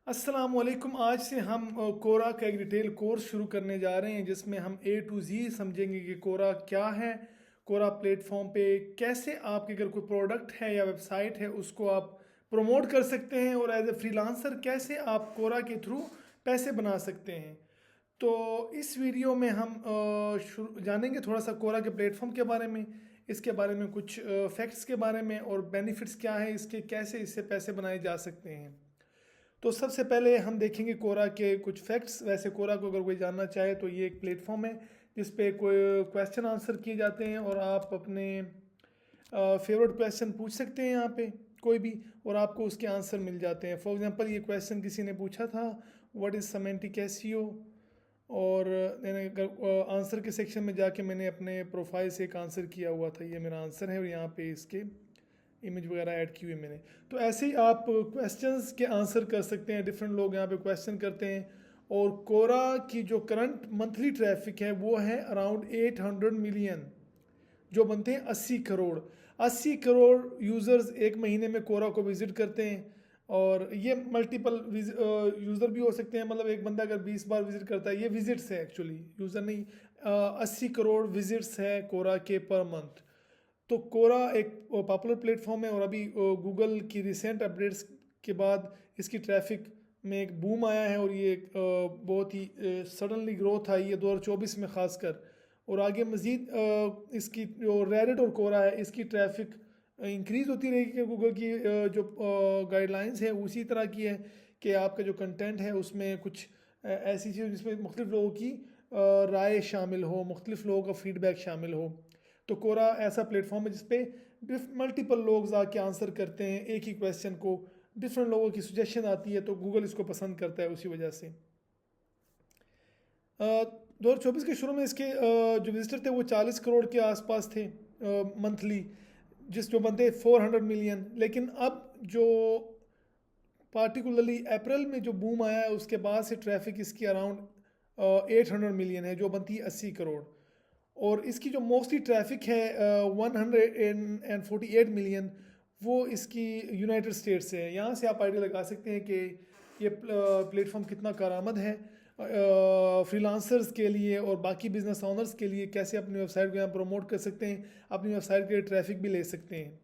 अस्सलामुअलैकुम। आज से हम कोरा का एक डिटेल कोर्स शुरू करने जा रहे हैं जिसमें हम ए टू जी समझेंगे कि कोरा क्या है। कोरा प्लेटफॉर्म पे कैसे आपके अगर कोई प्रोडक्ट है या वेबसाइट है उसको आप प्रमोट कर सकते हैं और एज ए फ्रीलांसर कैसे आप कोरा के थ्रू पैसे बना सकते हैं। तो इस वीडियो में हम जानेंगे थोड़ा सा कोरा के प्लेटफॉर्म के बारे में, इसके बारे में कुछ फैक्ट्स के बारे में और बेनिफिट्स क्या है इसके, कैसे इससे पैसे बनाए जा सकते हैं। तो सबसे पहले हम देखेंगे कोरा के कुछ फैक्ट्स। वैसे कोरा को अगर कोई जानना चाहे तो ये एक प्लेटफॉर्म है जिस पे कोई क्वेश्चन आंसर किए जाते हैं और आप अपने फेवरेट क्वेश्चन पूछ सकते हैं यहाँ पे कोई भी, और आपको उसके आंसर मिल जाते हैं। फॉर एग्जांपल ये क्वेश्चन किसी ने पूछा था, व्हाट इज़ सिमेंटिक एसईओ, और मैंने आंसर के सेक्शन में जाके मैंने अपने प्रोफाइल से एक आंसर किया हुआ था, ये मेरा आंसर है और यहाँ पे इसके इमेज वगैरह ऐड की हुई मैंने। तो ऐसे ही आप क्वेश्चंस के आंसर कर सकते हैं, डिफरेंट लोग यहाँ पे क्वेश्चन करते हैं। और कोरा की जो करंट मंथली ट्रैफिक है वो है अराउंड 800 मिलियन, जो बनते हैं 80 करोड़। 80 करोड़ यूज़र्स एक महीने में कोरा को विज़िट करते हैं, और ये मल्टीपल यूज़र भी हो सकते हैं। मतलब एक बंदा अगर 20 बार विज़िट करता है, ये विज़िट्स है एक्चुअली, यूज़र नहीं। 80 करोड़ विज़िट्स है कोरा के पर मंथ। तो कोरा एक पॉपुलर प्लेटफॉर्म है और अभी गूगल की रिसेंट अपडेट्स के बाद इसकी ट्रैफिक में एक बूम आया है और ये एक बहुत ही सडनली ग्रोथ आई है 2024 में ख़ासकर। और आगे मज़ीद इसकी जो रेडिट और कोरा है इसकी ट्रैफिक इंक्रीज़ होती रहेगी कि गूगल की जो गाइडलाइंस है उसी तरह की है कि आपका जो कंटेंट है उसमें कुछ ऐसी चीज़ जिसमें मुख्तलिफ़ लोगों की राय शामिल हो, मुख्तलिफ़ लोगों का फीडबैक शामिल हो। तो कोरा ऐसा प्लेटफॉर्म है जिसपे मल्टीपल लोग आके आंसर करते हैं एक ही क्वेश्चन को, डिफरेंट लोगों की सुजेशन आती है तो गूगल इसको पसंद करता है उसी वजह से। 2024 के शुरू में इसके जो विजिटर थे वो 40 करोड़ के आसपास थे मंथली, जिस जो बनते 400 मिलियन। लेकिन अब जो पार्टिकुलरली अप्रैल में जो बूम आया है उसके बाद से ट्रैफिक इसकी अराउंड 800 मिलियन है, जो बनती है 80 करोड़। और इसकी जो मोस्टली ट्रैफिक है 148 मिलियन, वो इसकी यूनाइटेड स्टेट्स से है। यहाँ से आप आइडिया लगा सकते हैं कि ये प्लेटफॉर्म कितना कारआमद है फ्रीलांसर्स के लिए और बाकी बिजनेस ओनर्स के लिए, कैसे अपनी वेबसाइट को यहाँ प्रमोट कर सकते हैं, अपनी वेबसाइट के लिए ट्रैफिक भी ले सकते हैं।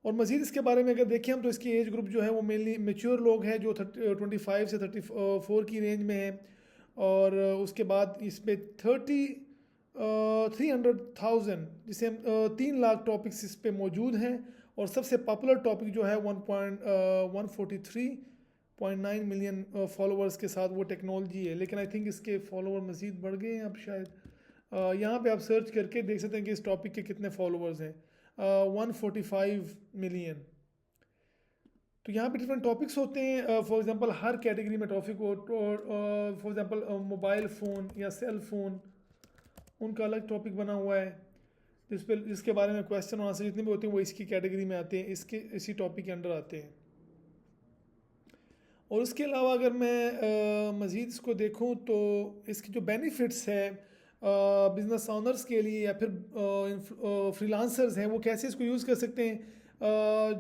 और मज़ीद इसके बारे में अगर देखें हम तो इसकी एज ग्रुप जो है वो मेनली मेच्योर लोग हैं जो 25 से 34 की रेंज में है। और उसके बाद इस पर 300,000 जिसे हम 3 लाख टॉपिक्स इस पे मौजूद हैं। और सबसे पॉपुलर टॉपिक जो है 143.9 मिलियन फॉलोअर्स के साथ वो टेक्नोलॉजी है। लेकिन आई थिंक इसके फॉलोअर मज़ीद बढ़ गए हैं अब शायद। यहाँ पे आप सर्च करके देख सकते हैं कि इस टॉपिक के कितने फॉलोअर्स हैं, 145 मिलियन। तो यहाँ पे डिफरेंट टॉपिक्स होते हैं। फॉर एग्जांपल हर कैटेगरी में टॉपिक हो, फॉर एग्जांपल मोबाइल फ़ोन या सेल फ़ोन, उनका अलग टॉपिक बना हुआ है जिसके बारे में क्वेश्चन और आंसर जितने भी होते हैं वो इसकी कैटेगरी में आते हैं, इसके इसी टॉपिक के अंडर आते हैं। और उसके अलावा अगर मैं मज़ीद इसको देखूं तो इसकी जो बेनिफिट्स है बिजनेस ओनर्स के लिए या फिर फ्रीलांसर्स हैं वो कैसे इसको यूज़ कर सकते हैं।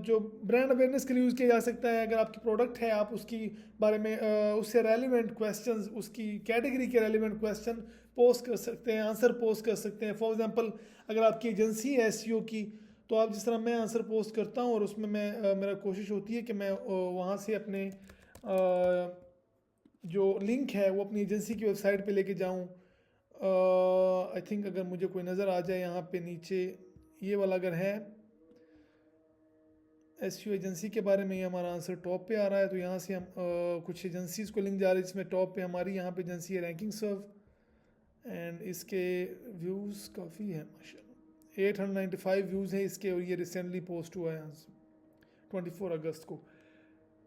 जो ब्रांड अवेयरनेस के लिए यूज़ किया जा सकता है। अगर आपकी प्रोडक्ट है आप उसकी बारे में उससे रेलिवेंट क्वेश्चंस, उसकी कैटेगरी के रेलिवेंट क्वेश्चन पोस्ट कर सकते हैं, आंसर पोस्ट कर सकते हैं। फॉर एग्जांपल अगर आपकी एजेंसी है एसईओ की, तो आप जिस तरह मैं आंसर पोस्ट करता हूँ और उसमें मैं मेरा कोशिश होती है कि मैं वहाँ से अपने जो लिंक है वो अपनी एजेंसी की वेबसाइट पे लेके जाऊँ। आई थिंक अगर मुझे कोई नज़र आ जाए यहाँ पे नीचे, ये वाला अगर है एसईओ एजेंसी के बारे में, ये हमारा आंसर टॉप पे आ रहा है। तो यहाँ से हम कुछ एजेंसीज को लिंक जा रही है जिसमें टॉप पे हमारी यहाँ पे एजेंसी है रैंकिंग सर्व, एंड इसके व्यूज़ काफ़ी है माशाल्लाह, 895 व्यूज़ हैं इसके, और ये रिसेंटली पोस्ट हुआ है यहाँ से 24 अगस्त को।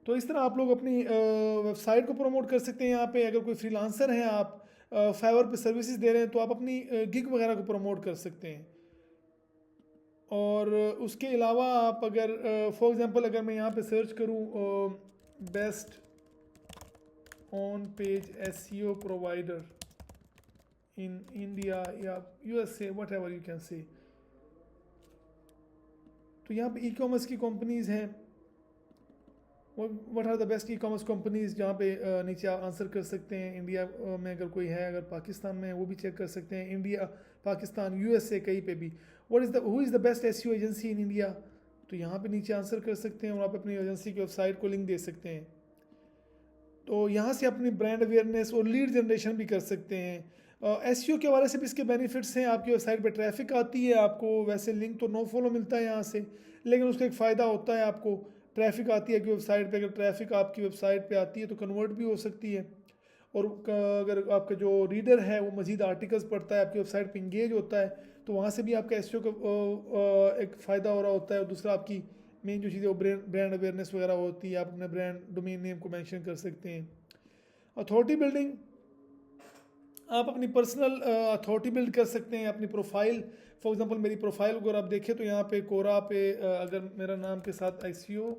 तो इस तरह आप लोग अपनी वेबसाइट को प्रमोट कर सकते हैं। यहाँ पे अगर कोई फ्रीलांसर हैं, आप फाइवर पे सर्विसेज दे रहे हैं तो आप अपनी गिग वगैरह को प्रमोट कर सकते हैं। और उसके अलावा आप अगर फॉर एग्जांपल अगर मैं यहाँ पे सर्च करूँ best on page SEO provider in India या USA, whatever you can say, तो यहाँ पे ई कॉमर्स की कंपनीज़ हैं what are the best e commerce companies, जहाँ पे नीचे आप आंसर कर सकते हैं। इंडिया में अगर कोई है, अगर पाकिस्तान में है वो भी चेक कर सकते हैं, इंडिया, पाकिस्तान, यूएसए, कहीं पे भी। What is the who is the best SEO agency in India, तो यहाँ पे नीचे आंसर कर सकते हैं और आप अपनी एजेंसी की वेबसाइट को लिंक दे सकते हैं। तो यहाँ से अपनी ब्रांड अवेयरनेस और लीड जनरेशन भी कर सकते हैं। एसईओ के हवाले से भी इसके बेनिफिट्स हैं। आपकी वेबसाइट पे ट्रैफिक आती है, आपको वैसे लिंक तो नो फॉलो मिलता है यहाँ से, लेकिन उसका एक फ़ायदा होता है, आपको ट्रैफिक आती है कि वेबसाइट पे, अगर ट्रैफिक आपकी वेबसाइट पे आती है तो कन्वर्ट भी हो सकती है। और अगर आपका जो रीडर है वो मज़ीद आर्टिकल्स पढ़ता है, आपकी वेबसाइट पे इंगेज होता है, तो वहाँ से भी आपका एसईओ का एक फ़ायदा हो रहा होता है। और दूसरा, आपकी मेन जो चीज़ें वो ब्रांड अवेयरनेस वगैरह होती है, आप अपने ब्रांड डोमेन नेम को मेंशन कर सकते हैं। अथॉरिटी बिल्डिंग, आप अपनी पर्सनल अथॉरिटी बिल्ड कर सकते हैं, अपनी प्रोफाइल। फॉर एग्जांपल मेरी प्रोफाइल अगर आप देखें तो यहाँ पे कोरा पे अगर मेरा नाम के साथ एसईओ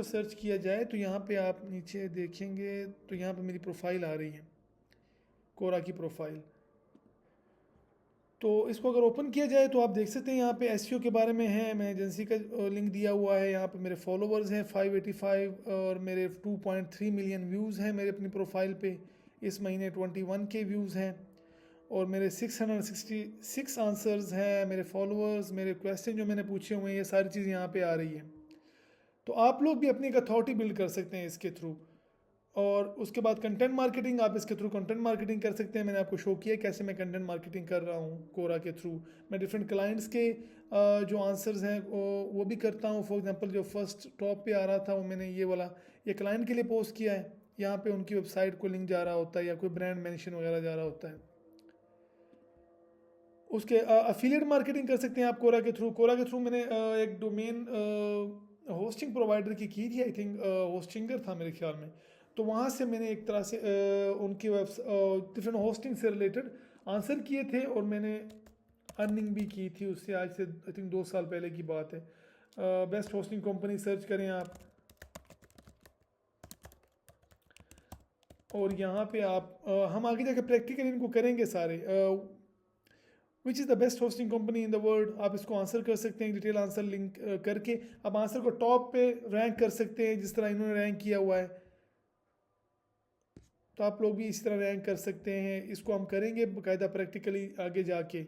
सर्च किया जाए तो यहाँ पे आप नीचे देखेंगे तो यहाँ पे मेरी प्रोफाइल आ रही है, कोरा की प्रोफाइल। तो इसको अगर ओपन किया जाए तो आप देख सकते हैं यहाँ पे एसईओ के बारे में है, मैं एजेंसी का लिंक दिया हुआ है। यहाँ पे मेरे फॉलोवर्स हैं 585 और मेरे 2.3 मिलियन व्यूज़ हैं मेरे अपनी प्रोफाइल पे। इस महीने 21 के व्यूज़ हैं और मेरे 666 आंसर्स हैं, मेरे फॉलोअर्स, मेरे क्वेश्चन जो मैंने पूछे हुए हैं, ये सारी चीज़ यहाँ पे आ रही है। तो आप लोग भी अपनी एक अथॉरिटी बिल्ड कर सकते हैं इसके थ्रू। और उसके बाद कंटेंट मार्केटिंग, आप इसके थ्रू कंटेंट मार्केटिंग कर सकते हैं। मैंने आपको शो किया कैसे मैं कंटेंट मार्केटिंग कर रहा हूँ कोरा के थ्रू। मैं डिफरेंट क्लाइंट्स के जो आंसर्स हैं वो भी करता हूँ। फॉर एग्जांपल जो फर्स्ट टॉप पे आ रहा था वो मैंने ये वाला, ये क्लाइंट के लिए पोस्ट किया है। यहाँ पे उनकी वेबसाइट को लिंक जा रहा होता है या कोई ब्रांड मेंशन वगैरह जा रहा होता है। उसके अफिलिएट मार्केटिंग कर सकते हैं आप कोरा के थ्रू। कोरा के थ्रू मैंने एक डोमेन होस्टिंग प्रोवाइडर की थी, आई थिंक होस्टिंगर था मेरे ख्याल में। तो वहाँ से मैंने एक तरह से उनकी डिफरेंट होस्टिंग से रिलेटेड आंसर किए थे और मैंने अर्निंग भी की थी उससे। आज से आई थिंक 2 साल पहले की बात है। बेस्ट होस्टिंग कंपनी सर्च करें आप और यहाँ पे आप हम आगे जाकर प्रैक्टिकली इनको करेंगे सारे। Which is the best hosting company in the world, आप इसको आंसर कर सकते हैं डिटेल आंसर लिंक करके। आप आंसर को टॉप पे रैंक कर सकते हैं जिस तरह इन्होंने रैंक किया हुआ है, तो आप लोग भी इस तरह रैंक कर सकते हैं। इसको हम करेंगे बाकायदा प्रैक्टिकली आगे जाके।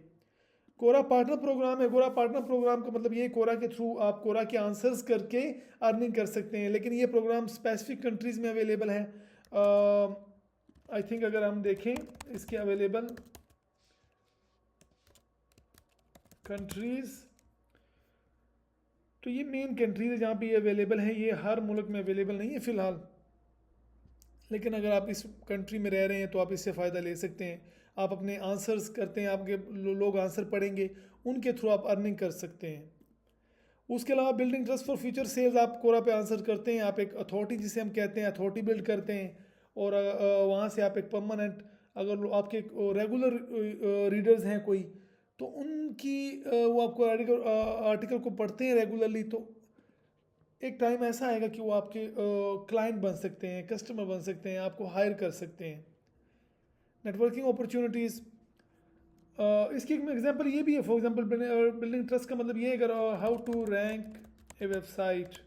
कोरा पार्टनर प्रोग्राम है। कोरा पार्टनर प्रोग्राम का मतलब ये कोरा के थ्रू आप कोरा के आंसर्स करके अर्निंग कर सकते हैं, लेकिन ये प्रोग्राम स्पेसिफिक कंट्रीज़ में अवेलेबल है। आई थिंक अगर हम देखें इसके अवेलेबल कंट्रीज़, तो ये मेन कंट्रीज है जहाँ पे ये अवेलेबल है। ये हर मुल्क में अवेलेबल नहीं है फ़िलहाल, लेकिन अगर आप इस कंट्री में रह रहे हैं तो आप इससे फ़ायदा ले सकते हैं। आप अपने आंसर्स करते हैं, आपके लोग आंसर पढ़ेंगे, उनके थ्रू आप अर्निंग कर सकते हैं। उसके अलावा building trust for future sales, आप कोरा पे आंसर करते हैं, आप एक अथॉरिटी जिसे हम कहते हैं अथॉरिटी बिल्ड करते हैं और वहाँ से आप एक परमानेंट, अगर आपके रेगुलर रीडर्स हैं कोई, तो उनकी वो आपको आर्टिकल को पढ़ते हैं रेगुलरली, तो एक टाइम ऐसा आएगा कि वो आपके क्लाइंट बन सकते हैं, कस्टमर बन सकते हैं, आपको हायर कर सकते हैं। नेटवर्किंग अपॉर्चुनिटीज़, इसकी एक एग्जांपल ये भी है। फॉर एग्जांपल बिल्डिंग ट्रस्ट का मतलब ये है, अगर how to rank a website,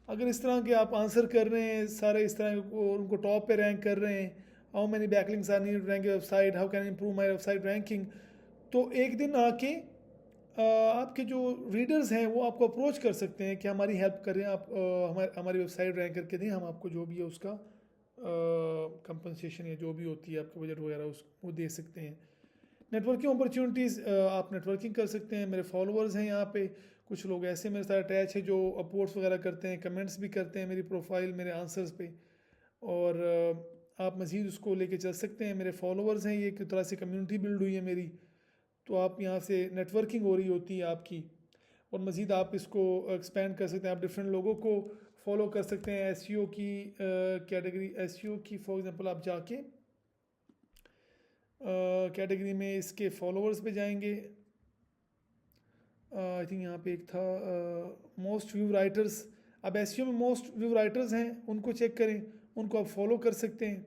अगर इस तरह के आप आंसर कर रहे हैं सारे इस तरह उनको टॉप पे रैंक कर रहे हैं, how many backlinks are needed to rank a website, how can improve my website ranking, तो एक दिन आके आपके जो रीडर्स हैं वो आपको अप्रोच कर सकते हैं कि हमारी हेल्प करें, आप हमारी वेबसाइट रैंक करके दें, हम आपको जो भी है उसका कंपनसेशन या जो भी होती है आपका बजट वगैरह उस वो दे सकते हैं। नेटवर्किंग अपॉर्चुनिटीज़, आप नेटवर्किंग कर सकते हैं। मेरे फॉलोअर्स हैं यहाँ पे, कुछ लोग ऐसे मेरे साथ अटैच है जो अपोर्ट्स वगैरह करते हैं, कमेंट्स भी करते हैं मेरी प्रोफाइल, मेरे आंसर्स पे, और आप मज़ीद उसको लेके चल सकते हैं। मेरे फॉलोअर्स हैं, ये एक तरह से कम्युनिटी बिल्ड हुई है मेरी, तो आप यहाँ से नेटवर्किंग हो रही होती है आपकी, और मज़ीद आप इसको एक्सपेंड कर सकते हैं। आप डिफरेंट लोगों को फॉलो कर सकते हैं एसईओ की कैटेगरी, एसईओ की फॉर एग्जांपल आप जाके कैटेगरी में इसके फॉलोअर्स पे जाएंगे। आई थिंक यहाँ पे एक था मोस्ट व्यू राइटर्स, अब एसईओ में मोस्ट व्यू राइटर्स हैं, उनको चेक करें, उनको आप फॉलो कर सकते हैं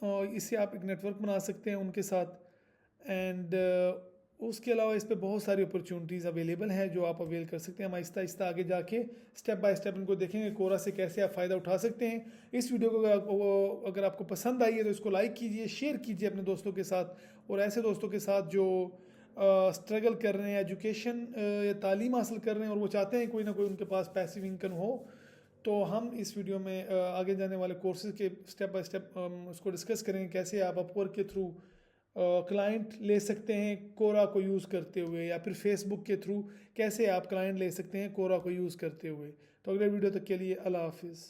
और इससे आप एक नेटवर्क बना सकते हैं उनके साथ। एंड उसके अलावा इस पे बहुत सारी अपॉर्चुनिटीज़ अवेलेबल हैं जो आप अवेल कर सकते हैं। हम आहिस्ता आहिस्ता आगे जाके स्टेप बाय स्टेप इनको देखेंगे, कोरा से कैसे आप फ़ायदा उठा सकते हैं। इस वीडियो को अगर आपको पसंद आई है तो इसको लाइक कीजिए, शेयर कीजिए अपने दोस्तों के साथ, और ऐसे दोस्तों के साथ जो स्ट्रगल कर रहे हैं, एजुकेशन या तालीम हासिल कर रहे हैं और वो चाहते हैं कोई ना कोई उनके पास पैसिव इनकम हो। तो हम इस वीडियो में आगे जाने वाले कोर्सेज के स्टेप बाय स्टेप उसको डिस्कस करेंगे, कैसे आप अपवर्क के थ्रू क्लाइंट ले सकते हैं कोरा को यूज़ करते हुए, या फिर फेसबुक के थ्रू कैसे आप क्लाइंट ले सकते हैं कोरा को यूज़ करते हुए। तो अगले वीडियो तक के लिए अल्लाह हाफिज़।